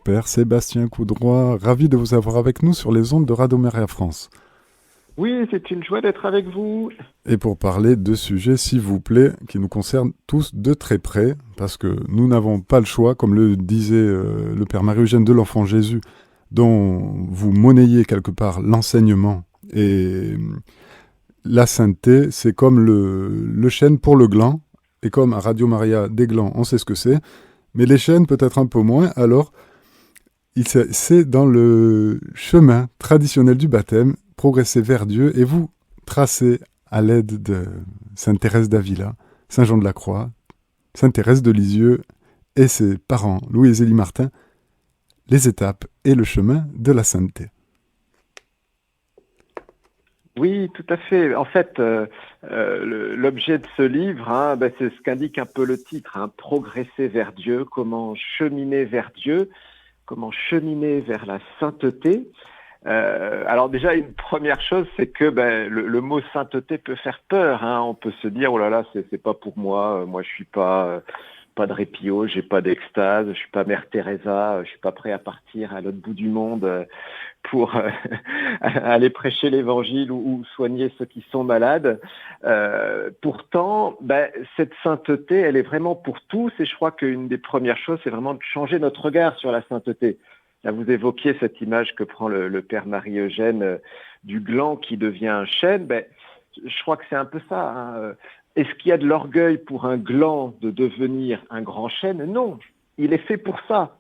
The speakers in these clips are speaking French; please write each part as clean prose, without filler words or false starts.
Père Sébastien Coudroy, ravi de vous avoir avec nous sur les ondes de Radio Maria France. Oui, c'est une joie d'être avec vous. Et pour parler de sujets, s'il vous plaît, qui nous concernent tous de très près, parce que nous n'avons pas le choix, comme le disait le Père Marie-Eugène de l'Enfant Jésus, dont vous monnayez quelque part l'enseignement. Et la sainteté, c'est comme le chêne pour le gland, et comme à Radio Maria, des glands, on sait ce que c'est, mais les chênes peut-être un peu moins, alors c'est dans le chemin traditionnel du baptême, progresser vers Dieu, et vous tracez à l'aide de Sainte Thérèse d'Avila, Saint Jean de la Croix, Sainte Thérèse de Lisieux et ses parents, Louis et Zélie Martin, les étapes et le chemin de la sainteté. Oui, tout à fait. En fait, l'objet de ce livre, c'est ce qu'indique un peu le titre, progresser vers Dieu, comment cheminer vers Dieu, comment cheminer vers la sainteté. Alors déjà, une première chose, c'est que le mot sainteté peut faire peur. On peut se dire, oh là là, c'est pas pour moi. Moi, je suis pas de répio, j'ai pas d'extase, je suis pas Mère Teresa, je suis pas prêt à partir à l'autre bout du monde pour aller prêcher l'évangile ou soigner ceux qui sont malades. Pourtant, cette sainteté, elle est vraiment pour tous. Et je crois qu'une des premières choses, c'est vraiment de changer notre regard sur la sainteté. Là, vous évoquiez cette image que prend le Père Marie-Eugène du gland qui devient un chêne. Je crois que c'est un peu ça. Est-ce qu'il y a de l'orgueil pour un gland de devenir un grand chêne? Non, il est fait pour ça.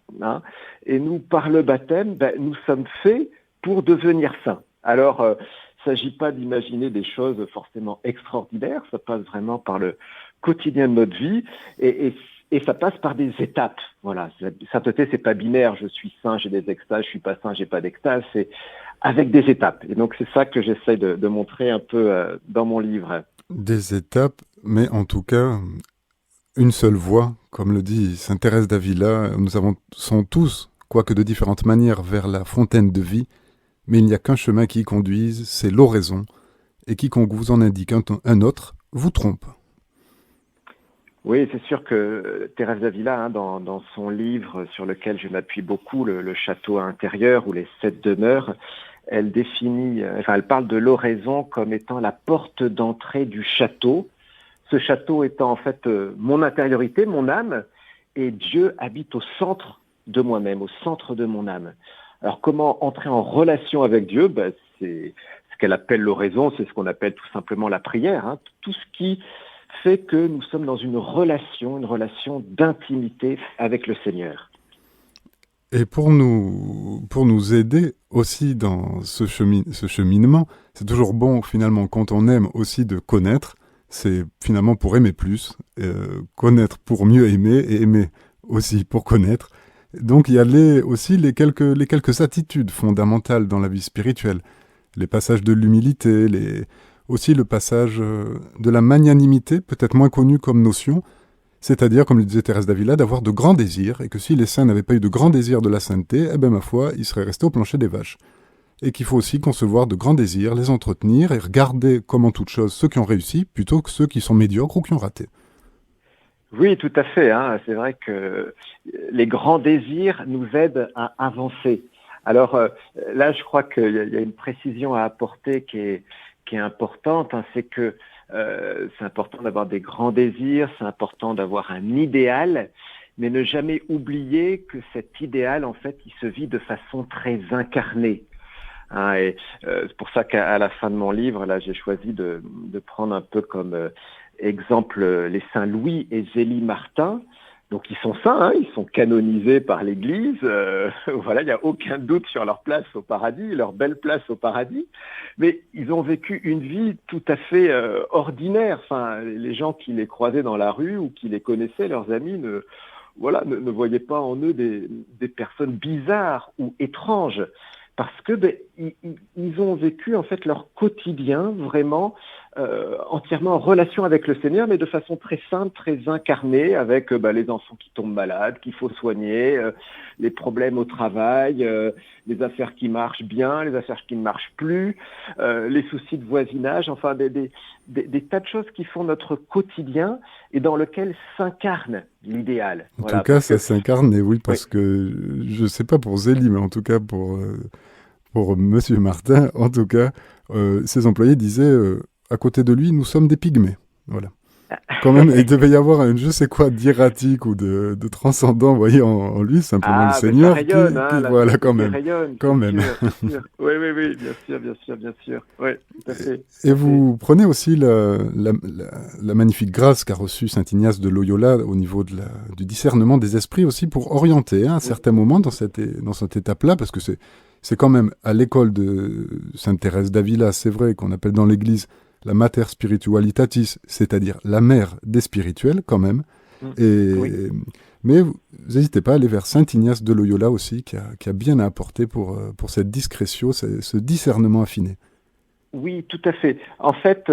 Et nous, par le baptême, nous sommes faits pour devenir saints. Alors, il ne s'agit pas d'imaginer des choses forcément extraordinaires. Ça passe vraiment par le quotidien de notre vie. Et ça passe par des étapes. Voilà, la sainteté, c'est pas binaire. Je suis saint, j'ai des extases. Je suis pas saint, j'ai pas d'extase. C'est avec des étapes. Et donc, c'est ça que j'essaie de montrer un peu dans mon livre. Des étapes, mais en tout cas, une seule voie, comme le dit Sainte Thérèse d'Avila, nous avançons tous, quoique de différentes manières, vers la fontaine de vie, mais il n'y a qu'un chemin qui y conduise, c'est l'oraison, et quiconque vous en indique un autre vous trompe. Oui, c'est sûr que Thérèse d'Avila, dans son livre sur lequel je m'appuie beaucoup, le château intérieur ou les 7 demeures, elle parle de l'oraison comme étant la porte d'entrée du château. Ce château étant en fait mon intériorité, mon âme, et Dieu habite au centre de moi-même, au centre de mon âme. Alors comment entrer en relation avec Dieu? C'est ce qu'elle appelle l'oraison, c'est ce qu'on appelle tout simplement la prière. Tout ce qui fait que nous sommes dans une relation d'intimité avec le Seigneur. Et pour nous aider aussi dans ce cheminement, c'est toujours bon finalement quand on aime aussi de connaître, c'est finalement pour aimer plus, connaître pour mieux aimer et aimer aussi pour connaître. Donc il y a les quelques attitudes fondamentales dans la vie spirituelle, les passages de l'humilité, aussi le passage de la magnanimité, peut-être moins connu comme notion, c'est-à-dire, comme le disait Thérèse d'Avila, d'avoir de grands désirs, et que si les saints n'avaient pas eu de grands désirs de la sainteté, ma foi, ils seraient restés au plancher des vaches. Et qu'il faut aussi concevoir de grands désirs, les entretenir, et regarder, comme en toute chose, ceux qui ont réussi, plutôt que ceux qui sont médiocres ou qui ont raté. Oui, tout à fait. C'est vrai que les grands désirs nous aident à avancer. Alors là, je crois qu'il y a une précision à apporter qui est importante. C'est que c'est important d'avoir des grands désirs, c'est important d'avoir un idéal, mais ne jamais oublier que cet idéal, en fait, il se vit de façon très incarnée. Et c'est pour ça qu'à la fin de mon livre, là, j'ai choisi de prendre un peu comme exemple les saints Louis et Zélie Martin. Donc ils sont saints, ils sont canonisés par l'Église. Voilà, il n'y a aucun doute sur leur place au paradis, leur belle place au paradis. Mais ils ont vécu une vie tout à fait ordinaire. Enfin, les gens qui les croisaient dans la rue ou qui les connaissaient, leurs amis, ne voyaient pas en eux des personnes bizarres ou étranges. Parce que ils ont vécu en fait leur quotidien vraiment entièrement en relation avec le Seigneur, mais de façon très simple, très incarnée, avec les enfants qui tombent malades, qu'il faut soigner, les problèmes au travail, les affaires qui marchent bien, les affaires qui ne marchent plus, les soucis de voisinage, enfin des tas de choses qui font notre quotidien et dans lequel s'incarne l'idéal. En tout cas, ça s'incarne, et oui, parce que je ne sais pas pour Zélie, mais en tout cas pour Monsieur Martin, en tout cas, ses employés disaient à côté de lui, nous sommes des pygmées. Voilà. Quand même, il devait y avoir un je sais quoi d'hiératique ou de transcendant, vous voyez, en lui, simplement le Seigneur. Ça rayonne, voilà, quand même. Rayonne, quand même. Sûr. Oui, bien sûr. Oui, tout à fait. Et vous prenez aussi la magnifique grâce qu'a reçue saint Ignace de Loyola au niveau du discernement des esprits aussi pour orienter à un certain moment dans cette étape-là, parce que c'est quand même à l'école de Sainte Thérèse d'Avila, c'est vrai qu'on appelle dans l'Église la mater spiritualitatis, c'est-à-dire la mère des spirituels quand même. Mais vous n'hésitez pas à aller vers saint Ignace de Loyola aussi, qui a bien à apporter pour cette discrétion, ce discernement affiné. Oui, tout à fait. En fait,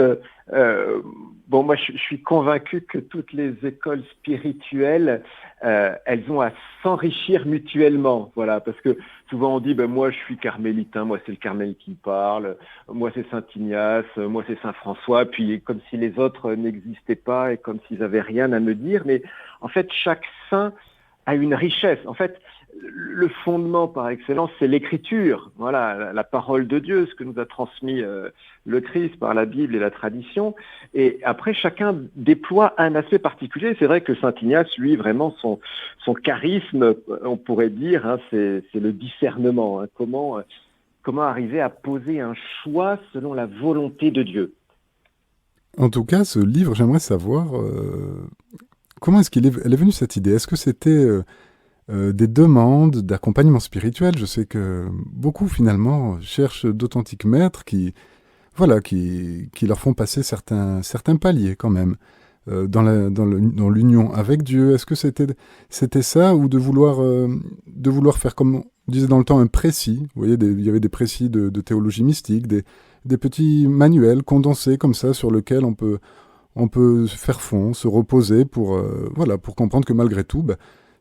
moi je suis convaincu que toutes les écoles spirituelles, elles ont à s'enrichir mutuellement. Voilà, parce que souvent on dit, moi je suis carmélitain, moi c'est le Carmel qui parle, moi c'est Saint Ignace, moi c'est Saint François, puis comme si les autres n'existaient pas et comme s'ils avaient rien à me dire. Mais en fait, chaque saint a une richesse. En fait, le fondement par excellence, c'est l'écriture. Voilà, la parole de Dieu, ce que nous a transmis le Christ par la Bible et la tradition. Et après, chacun déploie un aspect particulier. C'est vrai que saint Ignace, lui, vraiment, son charisme, on pourrait dire, c'est le discernement. Comment arriver à poser un choix selon la volonté de Dieu. En tout cas, ce livre, j'aimerais savoir comment est-ce elle est venue cette idée. Est-ce que c'était des demandes d'accompagnement spirituel? Je sais que beaucoup, finalement, cherchent d'authentiques maîtres qui leur font passer certains paliers, quand même, dans l'union avec Dieu. Est-ce que c'était ça, ou de vouloir faire, comme on disait dans le temps, un précis? Vous voyez, il y avait des précis de théologie mystique, des petits manuels condensés comme ça, sur lesquels on peut faire fond, se reposer pour comprendre que malgré tout,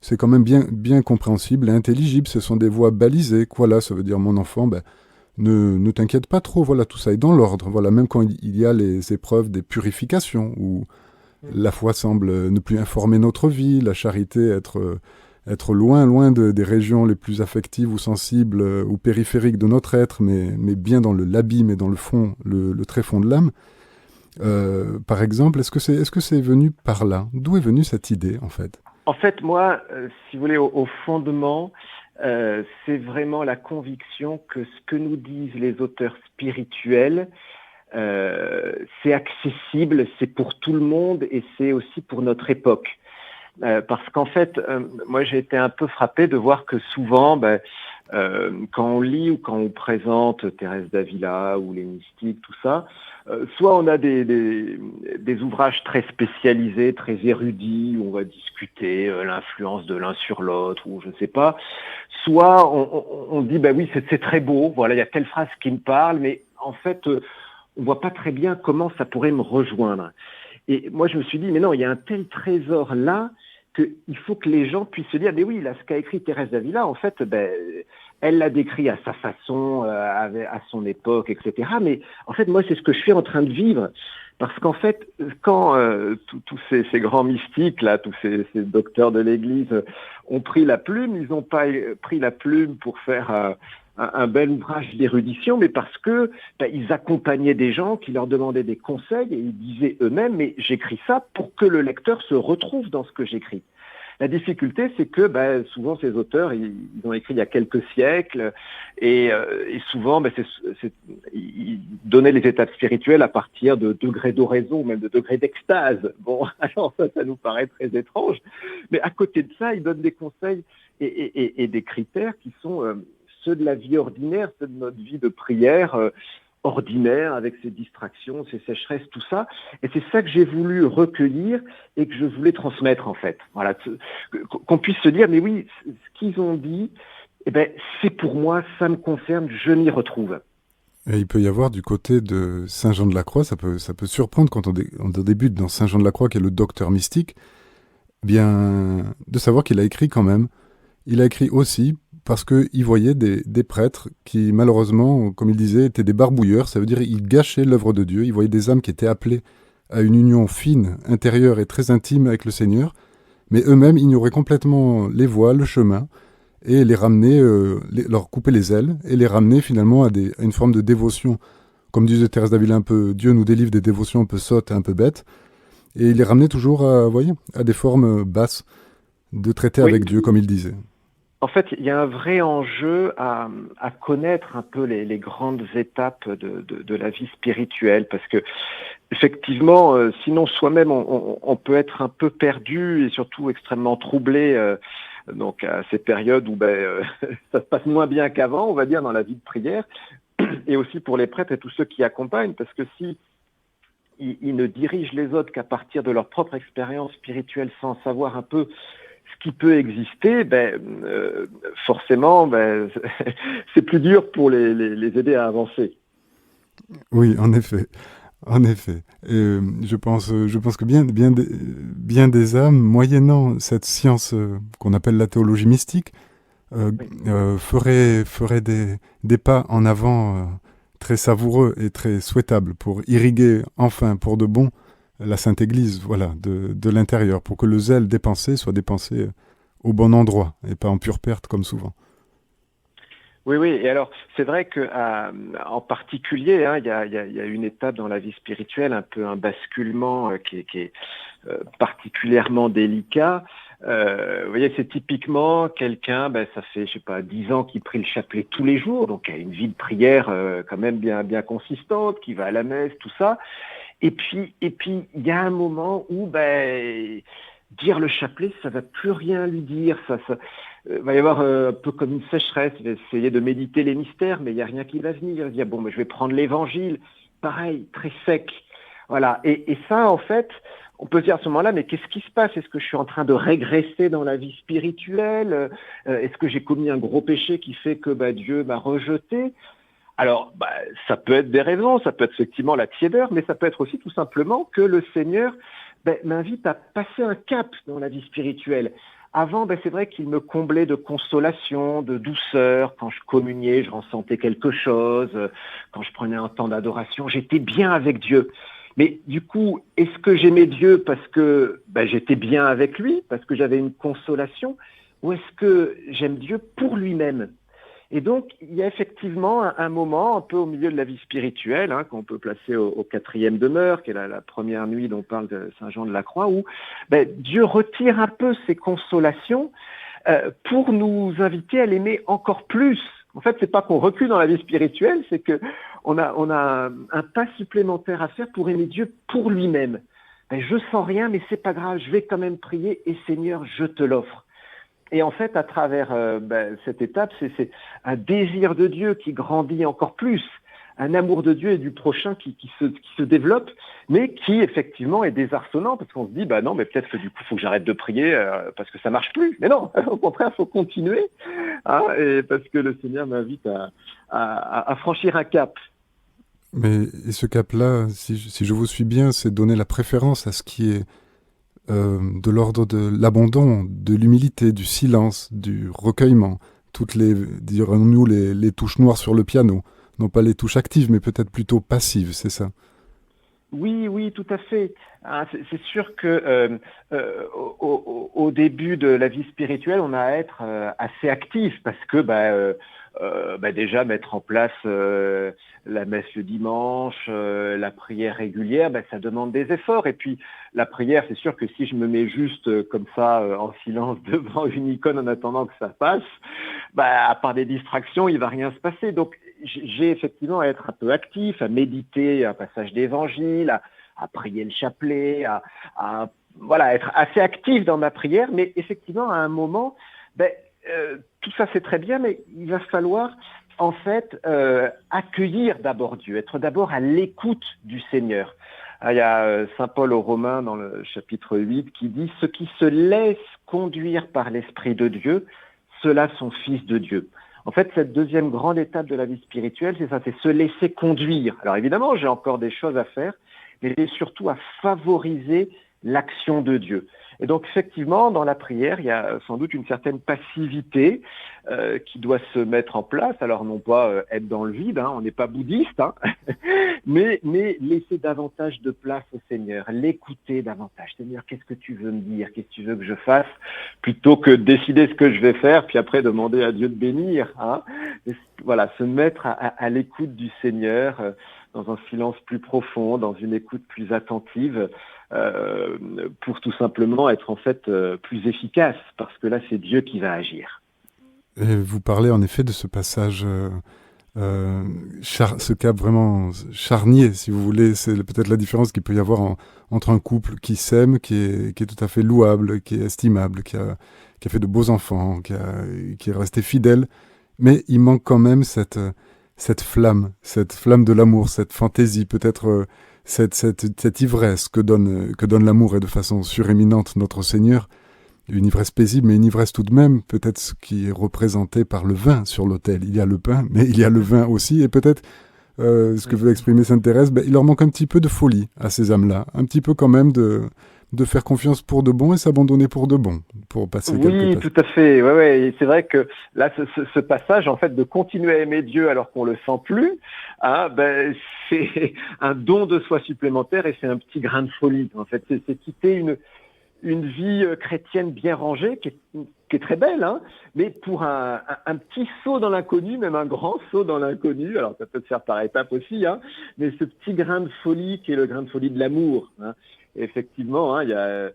c'est quand même bien compréhensible et intelligible. Ce sont des voies balisées. Voilà, ça veut dire, mon enfant, ne t'inquiète pas trop. Voilà, tout ça est dans l'ordre. Voilà, même quand il y a les épreuves des purifications, où la foi semble ne plus informer notre vie, la charité être loin des régions les plus affectives ou sensibles ou périphériques de notre être, mais bien dans l'abîme et dans le fond, le très fond de l'âme. Par exemple, est-ce que c'est venu par là? D'où est venue cette idée, en fait? En fait, moi, si vous voulez, au fondement, c'est vraiment la conviction que ce que nous disent les auteurs spirituels, c'est accessible, c'est pour tout le monde et c'est aussi pour notre époque. Parce qu'en fait, moi j'ai été un peu frappé de voir que souvent, quand on lit ou quand on présente Thérèse d'Avila ou les mystiques, tout ça, soit on a des ouvrages très spécialisés, très érudits, où on va discuter l'influence de l'un sur l'autre, ou je ne sais pas, soit on dit, oui, c'est très beau, voilà, il y a telle phrase qui me parle, mais en fait, on voit pas très bien comment ça pourrait me rejoindre. Et moi, je me suis dit, mais non, il y a un tel trésor là qu'il faut que les gens puissent se dire, mais oui, là, ce qu'a écrit Thérèse d'Avila, en fait, elle l'a décrit à sa façon, à son époque, etc. Mais en fait, moi, c'est ce que je suis en train de vivre. Parce qu'en fait, quand tous ces grands mystiques, là, tous ces docteurs de l'Église ont pris la plume, ils n'ont pas pris la plume pour faire un bel ouvrage d'érudition, mais parce que ils accompagnaient des gens qui leur demandaient des conseils et ils disaient eux-mêmes, mais j'écris ça pour que le lecteur se retrouve dans ce que j'écris. La difficulté, c'est que souvent ces auteurs, ils ont écrit il y a quelques siècles et souvent, ils donnaient les étapes spirituelles à partir de degrés d'oraison, même de degrés d'extase. Bon, alors ça nous paraît très étrange, mais à côté de ça, ils donnent des conseils et des critères qui sont ceux de la vie ordinaire, ceux de notre vie de prière ordinaire, avec ses distractions, ses sécheresses, tout ça. Et c'est ça que j'ai voulu recueillir et que je voulais transmettre, en fait. Voilà, qu'on puisse se dire, mais oui, ce qu'ils ont dit, c'est pour moi, ça me concerne, je m'y retrouve. Et il peut y avoir du côté de Saint Jean de la Croix, ça peut surprendre quand on débute dans Saint Jean de la Croix, qui est le docteur mystique, bien de savoir qu'il a écrit quand même. Il a écrit aussi parce qu'il voyait des prêtres qui, malheureusement, comme il disait, étaient des barbouilleurs. Ça veut dire qu'ils gâchaient l'œuvre de Dieu. Il voyait des âmes qui étaient appelées à une union fine, intérieure et très intime avec le Seigneur, mais eux-mêmes ignoraient complètement les voies, le chemin, et les ramener, leur couper les ailes, et les ramener finalement à une forme de dévotion. Comme disait Thérèse d'Avila un peu, Dieu nous délivre des dévotions un peu sottes et un peu bêtes, et il les ramenait toujours à, voyez, à des formes basses de traiter Oui, avec Dieu, comme il disait. en fait, il y a un vrai enjeu à connaître un peu les grandes étapes de la vie spirituelle, parce que effectivement, sinon soi-même, on peut être un peu perdu et surtout extrêmement troublé. Donc à ces périodes où ça se passe moins bien qu'avant, on va dire, dans la vie de prière, et aussi pour les prêtres et tous ceux qui accompagnent, parce que si ils ne dirigent les autres qu'à partir de leur propre expérience spirituelle sans savoir un peu ce qui peut exister, forcément, c'est plus dur pour les aider à avancer. Oui, en effet. En effet. Je pense que bien des âmes, moyennant cette science qu'on appelle la théologie mystique, euh, Oui. feraient des pas en avant très savoureux et très souhaitables pour irriguer enfin pour de bon la Sainte Église, voilà, de l'intérieur, pour que le zèle dépensé soit dépensé au bon endroit et pas en pure perte comme souvent. Oui, oui. Et alors, c'est vrai que, en particulier, hein, il y a une étape dans la vie spirituelle, un peu un basculement qui est particulièrement délicat. Vous voyez, c'est typiquement quelqu'un, ça fait, je sais pas, 10 ans qu'il prie le chapelet tous les jours, donc il a une vie de prière quand même bien consistante, qui va à la messe, tout ça. Et puis, il y a un moment où, dire le chapelet, ça va plus rien lui dire. Ça va y avoir un peu comme une sécheresse. Il va essayer de méditer les mystères, mais il n'y a rien qui va venir. Il va dire, bon, je vais prendre l'évangile. Pareil, très sec. Voilà. Et ça, en fait, on peut se dire à ce moment-là, mais qu'est-ce qui se passe? Est-ce que je suis en train de régresser dans la vie spirituelle? Est-ce que j'ai commis un gros péché qui fait que Dieu m'a rejeté? Alors, ça peut être des raisons, ça peut être effectivement la tiédeur, mais ça peut être aussi tout simplement que le Seigneur m'invite à passer un cap dans la vie spirituelle. Avant, c'est vrai qu'il me comblait de consolation, de douceur. Quand je communiais, je ressentais quelque chose. Quand je prenais un temps d'adoration, j'étais bien avec Dieu. Mais du coup, est-ce que j'aimais Dieu parce que j'étais bien avec lui, parce que j'avais une consolation, ou est-ce que j'aime Dieu pour lui-même? Et donc, il y a effectivement un moment, un peu au milieu de la vie spirituelle, hein, qu'on peut placer au quatrième demeure, qui est la première nuit dont parle de Saint Jean de la Croix, où Dieu retire un peu ses consolations pour nous inviter à l'aimer encore plus. En fait, c'est pas qu'on recule dans la vie spirituelle, c'est que on a un pas supplémentaire à faire pour aimer Dieu pour lui-même. Je sens rien, mais c'est pas grave, je vais quand même prier et Seigneur, je te l'offre. Et en fait, à travers cette étape, c'est un désir de Dieu qui grandit encore plus, un amour de Dieu et du prochain qui se développe, mais qui effectivement est désarçonnant parce qu'on se dit, non, mais peut-être que du coup, il faut que j'arrête de prier parce que ça marche plus. Mais non, au contraire, il faut continuer, hein, et parce que le Seigneur m'invite à franchir un cap. Mais et ce cap-là, si je vous suis bien, c'est donner la préférence à ce qui est de l'ordre de l'abandon, de l'humilité, du silence, du recueillement, toutes les, dirons-nous, les touches noires sur le piano. Non pas les touches actives, mais peut-être plutôt passives, c'est ça. Oui, oui, tout à fait. Ah, c'est sûr que au début de la vie spirituelle, on a à être assez actif parce que déjà mettre en place la messe le dimanche, la prière régulière, ça demande des efforts. Et puis la prière, c'est sûr que si je me mets juste comme ça en silence devant une icône en attendant que ça passe, à part des distractions, il va rien se passer. Donc j'ai effectivement à être un peu actif, à méditer un passage d'évangile, à prier le chapelet, voilà, être assez actif dans ma prière. Mais effectivement, à un moment, tout ça c'est très bien, mais il va falloir en fait accueillir d'abord Dieu, être d'abord à l'écoute du Seigneur. Il y a Saint Paul aux Romains dans le chapitre 8 qui dit « Ceux qui se laissent conduire par l'Esprit de Dieu, ceux-là sont fils de Dieu ». En fait, cette deuxième grande étape de la vie spirituelle, c'est ça, c'est se laisser conduire. Alors évidemment, j'ai encore des choses à faire, mais c'est surtout à favoriser l'action de Dieu. Et donc effectivement, dans la prière, il y a sans doute une certaine passivité qui doit se mettre en place. Alors non pas être dans le vide, on n'est pas bouddhiste, mais laisser davantage de place au Seigneur, l'écouter davantage. Seigneur, qu'est-ce que tu veux me dire? Qu'est-ce que tu veux que je fasse? Plutôt que de décider ce que je vais faire, puis après demander à Dieu de bénir. Voilà, se mettre à l'écoute du Seigneur dans un silence plus profond, dans une écoute plus attentive, pour tout simplement être en fait plus efficace, parce que là c'est Dieu qui va agir. Et vous parlez en effet de ce passage, ce cap vraiment charnier, si vous voulez. C'est peut-être la différence qu'il peut y avoir entre un couple qui s'aime, qui est tout à fait louable, qui est estimable, qui a fait de beaux enfants, qui est resté fidèle, mais il manque quand même cette flamme de l'amour, cette fantaisie, peut-être cette ivresse que donne l'amour, et de façon suréminente notre Seigneur. Une ivresse paisible, mais une ivresse tout de même, peut-être ce qui est représenté par le vin sur l'autel. Il y a le pain, mais il y a le vin aussi, et peut-être ce que veut exprimer Sainte Thérèse, il leur manque un petit peu de folie à ces âmes-là, un petit peu quand même de faire confiance pour de bon et s'abandonner pour de bon, pour passer quelques Oui, tout à fait. Ouais. Et c'est vrai que là, ce passage, en fait, de continuer à aimer Dieu alors qu'on le sent plus, c'est un don de soi supplémentaire, et c'est un petit grain de folie. En fait, c'est quitter une vie chrétienne bien rangée, qui est très belle, mais pour un petit saut dans l'inconnu, même un grand saut dans l'inconnu. Alors ça peut se faire par étapes aussi, mais ce petit grain de folie qui est le grain de folie de l'amour. Et effectivement, il y a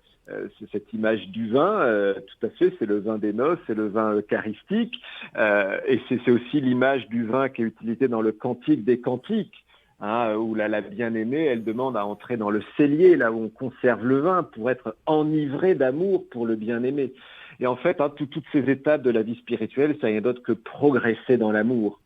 cette image du vin, tout à fait, c'est le vin des noces, c'est le vin eucharistique, et c'est aussi l'image du vin qui est utilisée dans le Cantique des Cantiques. Où la bien-aimée, elle demande à entrer dans le cellier, là où on conserve le vin, pour être enivrée d'amour pour le bien-aimé. Et en fait, toutes ces étapes de la vie spirituelle, ça rien d'autre que progresser dans l'amour.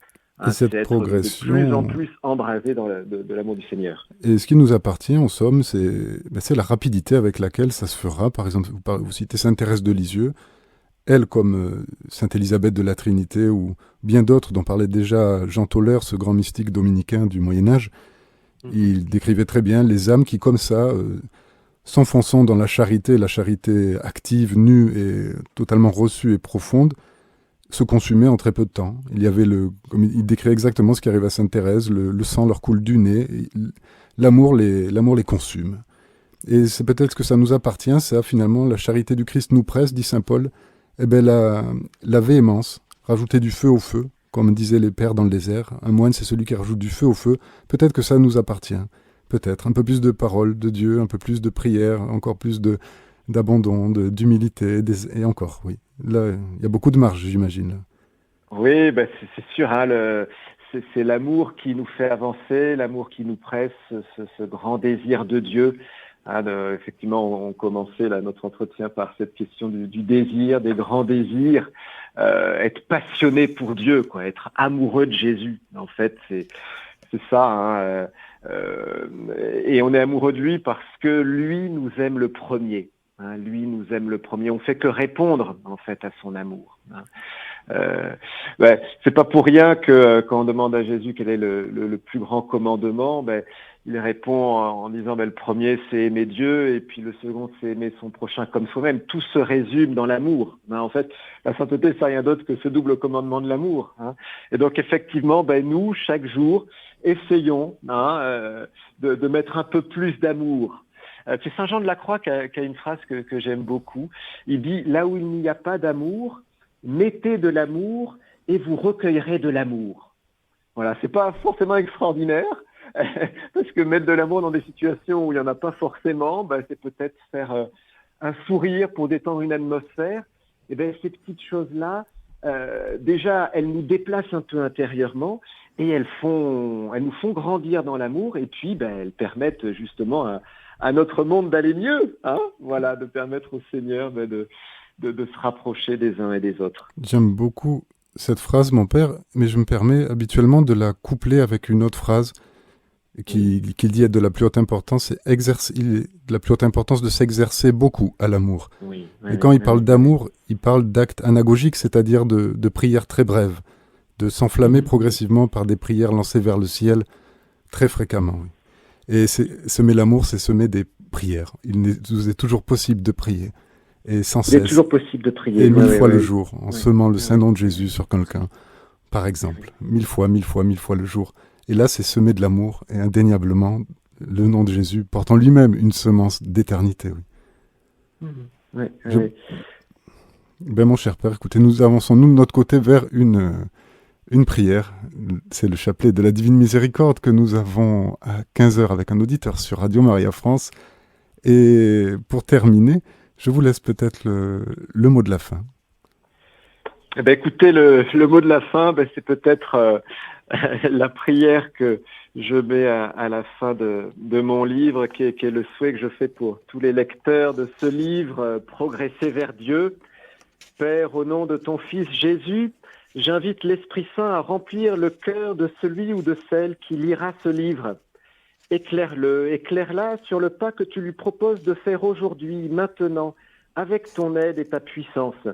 Et cette c'est progression, être de plus en plus embrasé de l'amour du Seigneur. Et ce qui nous appartient, en somme, c'est la rapidité avec laquelle ça se fera. Par exemple, vous citez Sainte Thérèse de Lisieux, elle, comme Sainte Élisabeth de la Trinité, ou bien d'autres dont parlait déjà Jean Toller, ce grand mystique dominicain du Moyen-Âge, il décrivait très bien les âmes qui, comme ça, s'enfonçant dans la charité active, nue et totalement reçue et profonde, se consumaient en très peu de temps. Comme il décrit exactement ce qui arrive à Sainte Thérèse, le sang leur coule du nez, l'amour les consume. Et c'est peut-être ce que ça nous appartient, ça, finalement, la charité du Christ nous presse, dit saint Paul. La véhémence, rajouter du feu au feu, comme disaient les pères dans le désert. Un moine, c'est celui qui rajoute du feu au feu. Peut-être que ça nous appartient. Peut-être un peu plus de parole de Dieu, un peu plus de prière, encore plus d'abandon, d'humilité, et encore, oui. Là, il y a beaucoup de marge, j'imagine. Oui, c'est sûr. C'est l'amour qui nous fait avancer, l'amour qui nous presse, ce grand désir de Dieu. Effectivement, on commençait là notre entretien par cette question du désir, des grands désirs, être passionné pour Dieu, être amoureux de Jésus. En fait, c'est ça. Et on est amoureux de lui parce que lui nous aime le premier. Lui nous aime le premier. On fait que répondre en fait à son amour. C'est pas pour rien que quand on demande à Jésus quel est le plus grand commandement, il répond en disant le premier c'est aimer Dieu, et puis le second c'est aimer son prochain comme soi-même. Tout se résume dans l'amour. En fait, la sainteté c'est rien d'autre que ce double commandement de l'amour. Et donc effectivement, nous chaque jour essayons de mettre un peu plus d'amour. C'est Saint Jean de la Croix qui a une phrase que j'aime beaucoup. Il dit: là où il n'y a pas d'amour, mettez de l'amour et vous recueillerez de l'amour. Voilà, c'est pas forcément extraordinaire, parce que mettre de l'amour dans des situations où il n'y en a pas forcément, c'est peut-être faire un sourire pour détendre une atmosphère. Et ces petites choses-là, déjà, elles nous déplacent un peu intérieurement, et elles nous font grandir dans l'amour, et puis elles permettent justement à notre monde d'aller mieux, voilà, de permettre au Seigneur de se rapprocher des uns et des autres. J'aime beaucoup cette phrase, mon père, mais je me permets habituellement de la coupler avec une autre phrase qui dit être de la plus haute importance, de la plus haute importance de s'exercer beaucoup à l'amour. Et quand il parle d'amour, il parle d'actes anagogiques, c'est-à-dire de prières très brèves. de s'enflammer progressivement par des prières lancées vers le ciel très fréquemment. Oui. Et semer l'amour, c'est semer des prières. Il nous est toujours possible de prier, et sans cesse. Il est toujours possible de prier. Et 1000 fois le jour, en semant le Saint-Nom de Jésus sur quelqu'un, par exemple. 1000 fois le jour. Et là, c'est semer de l'amour, et indéniablement, le nom de Jésus porte en lui-même une semence d'éternité. Oui. Ben, mon cher Père, écoutez, nous avançons, nous, de notre côté, vers une prière. C'est le chapelet de la Divine Miséricorde que nous avons à 15h avec un auditeur sur Radio Maria France. Et pour terminer, je vous laisse peut-être le mot de la fin. Eh ben, écoutez, le mot de la fin, c'est peut-être la prière que je mets à la fin de mon livre, qui est le souhait que je fais pour tous les lecteurs de ce livre, Progresser vers Dieu. Père, au nom de ton Fils Jésus, j'invite l'Esprit Saint à remplir le cœur de celui ou de celle qui lira ce livre. Éclaire-la sur le pas que tu lui proposes de faire aujourd'hui, maintenant, avec ton aide et ta puissance.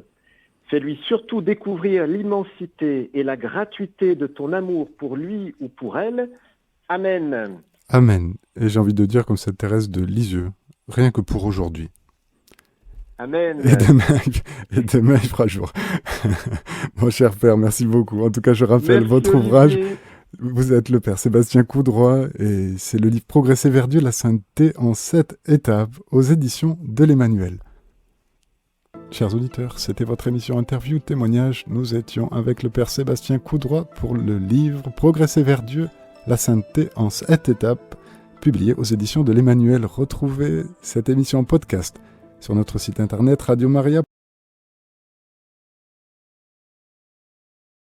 Fais-lui surtout découvrir l'immensité et la gratuité de ton amour pour lui ou pour elle. Amen. Amen. Et j'ai envie de dire comme Sainte Thérèse de Lisieux, rien que pour aujourd'hui. Amen. Et demain il fera jour. Mon cher Père, merci beaucoup. En tout cas, je rappelle votre ouvrage. Vous êtes le Père Sébastien Coudroy et c'est le livre Progresser vers Dieu, la sainteté en 7 étapes aux éditions de l'Emmanuel. Chers auditeurs, c'était votre émission Interview Témoignage. Nous étions avec le Père Sébastien Coudroy pour le livre Progresser vers Dieu, la sainteté en 7 étapes, publié aux éditions de l'Emmanuel. Retrouvez cette émission en podcast sur notre site internet Radio Maria.